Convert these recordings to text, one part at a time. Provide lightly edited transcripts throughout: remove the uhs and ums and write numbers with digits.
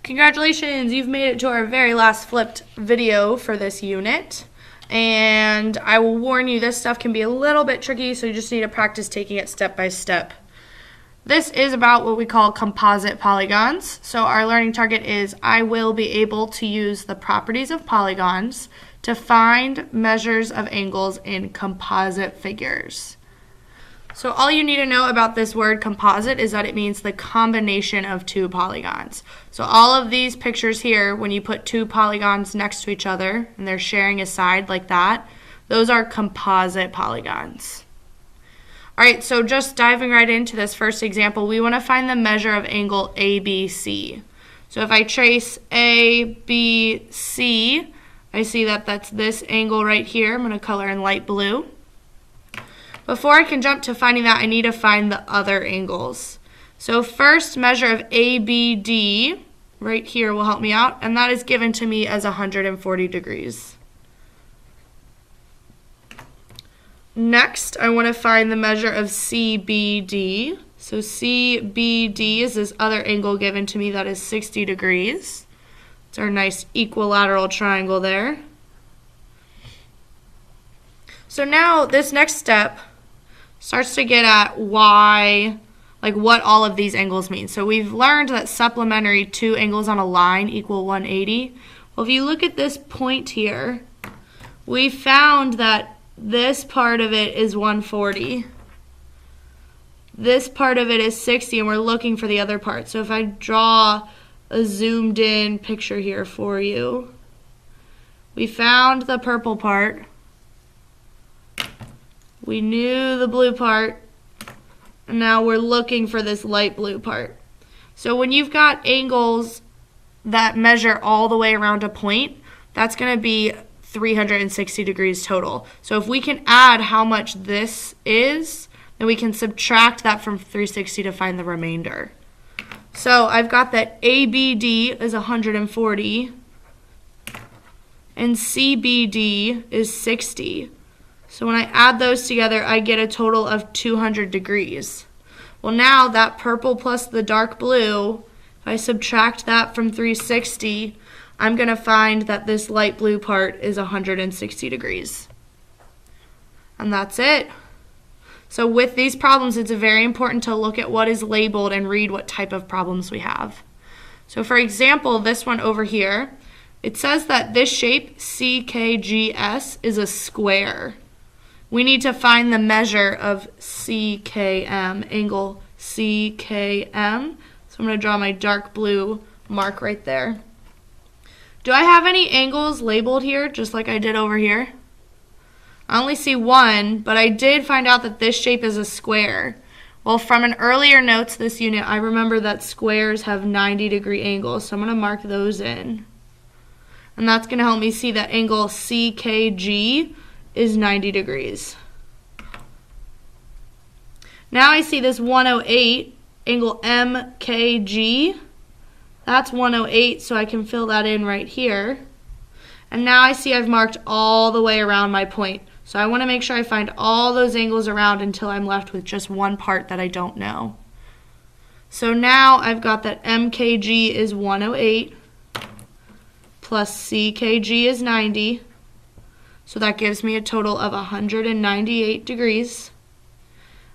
Congratulations, you've made it to our very last flipped video for this unit. And I will warn you, this stuff can be a little bit tricky, so you just need to practice taking it step by step. This is about what we call composite polygons. So our learning target is I will be able to use the properties of polygons to find measures of angles in composite figures. So all you need to know about this word composite is that it means the combination of two polygons. So all of these pictures here, when you put two polygons next to each other and they're sharing a side like that, those are composite polygons. All right, so just diving right into this first example, we want to find the measure of angle ABC. So if I trace ABC, I see that that's this angle right here. I'm going to color in light blue. Before I can jump to finding that, I need to find the other angles. So first measure of ABD right here will help me out, and that is given to me as 140 degrees. Next, I want to find the measure of CBD. So CBD is this other angle given to me that is 60 degrees. It's our nice equilateral triangle there. So now this next step starts to get at why, like what all of these angles mean. So we've learned that supplementary two angles on a line equal 180. Well, if you look at this point here, we found that this part of it is 140. This part of it is 60, and we're looking for the other part. So if I draw a zoomed in picture here for you, we found the purple part. We knew the blue part, and now we're looking for this light blue part. So when you've got angles that measure all the way around a point, that's going to be 360 degrees total. So if we can add how much this is, then we can subtract that from 360 to find the remainder. So I've got that ABD is 140 and CBD is 60. So when I add those together, I get a total of 200 degrees. Well, now that purple plus the dark blue, if I subtract that from 360, I'm going to find that this light blue part is 160 degrees. And that's it. So with these problems, it's very important to look at what is labeled and read what type of problems we have. So for example, this one over here, it says that this shape, CKGS, is a square. We need to find the measure of CKM, angle CKM. So I'm going to draw my dark blue mark right there. Do I have any angles labeled here, just like I did over here? I only see one, but I did find out that this shape is a square. Well, from an earlier notes this unit, I remember that squares have 90-degree angles, so I'm going to mark those in. And that's going to help me see that angle CKG is 90 degrees. Now I see this 108, angle MKG. That's 108, so I can fill that in right here. And now I see I've marked all the way around my point. So I want to make sure I find all those angles around until I'm left with just one part that I don't know. So now I've got that MKG is 108 plus CKG is 90. So that gives me a total of 198 degrees.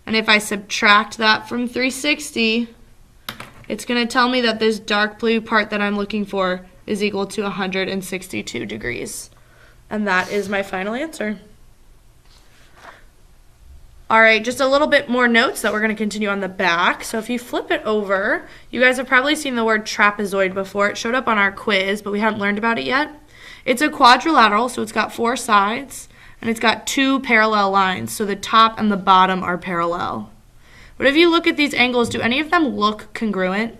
And if I subtract that from 360, it's going to tell me that this dark blue part that I'm looking for is equal to 162 degrees. And that is my final answer. All right, just a little bit more notes that we're going to continue on the back. So if you flip it over, you guys have probably seen the word trapezoid before. It showed up on our quiz, but we haven't learned about it yet. It's a quadrilateral, so it's got four sides, and it's got two parallel lines, so the top and the bottom are parallel. But if you look at these angles, do any of them look congruent?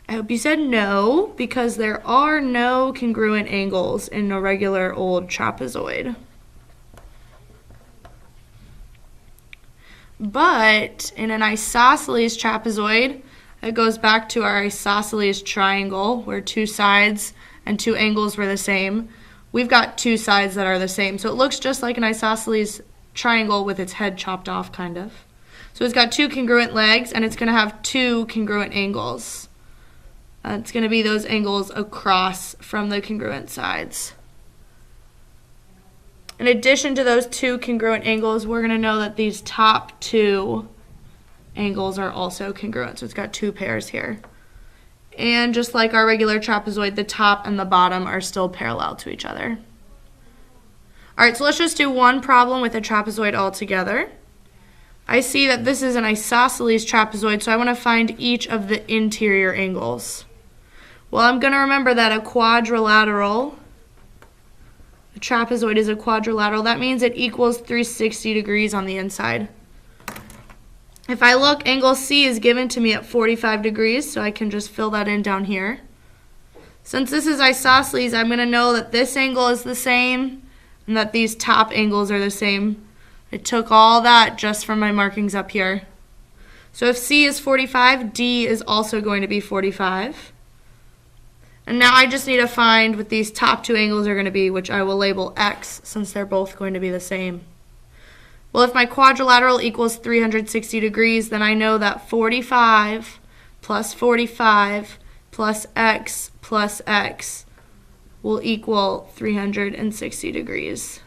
I hope you said no, because there are no congruent angles in a regular old trapezoid. But in an isosceles trapezoid, it goes back to our isosceles triangle, where two sides and two angles were the same. We've got two sides that are the same. So it looks just like an isosceles triangle with its head chopped off, kind of. So it's got two congruent legs, and it's going to have two congruent angles. It's going to be those angles across from the congruent sides. In addition to those two congruent angles, we're going to know that these top two angles are also congruent. So it's got two pairs here. And just like our regular trapezoid, the top and the bottom are still parallel to each other. All right, so let's just do one problem with a trapezoid altogether. I see that this is an isosceles trapezoid, so I want to find each of the interior angles. Well, I'm going to remember that a trapezoid is a quadrilateral. That means it equals 360 degrees on the inside. If I look, angle C is given to me at 45 degrees, so I can just fill that in down here. Since this is isosceles, I'm going to know that this angle is the same and that these top angles are the same. I took all that just from my markings up here. So if C is 45, D is also going to be 45. And now I just need to find what these top two angles are going to be, which I will label X since they're both going to be the same. Well, if my quadrilateral equals 360 degrees, then I know that 45 plus 45 plus X will equal 360 degrees.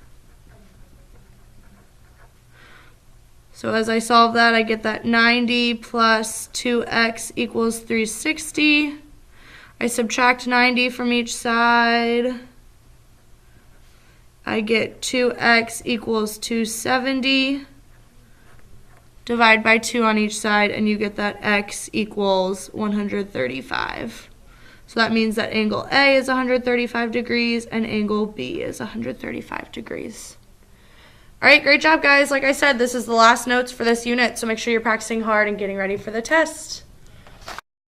So as I solve that, I get that 90 plus 2X equals 360. I subtract 90 from each side. I get 2X equals 270. Divide by 2 on each side, and you get that X equals 135. So that means that angle A is 135 degrees and angle B is 135 degrees. All right, great job, guys. Like I said, this is the last notes for this unit, so make sure you're practicing hard and getting ready for the test.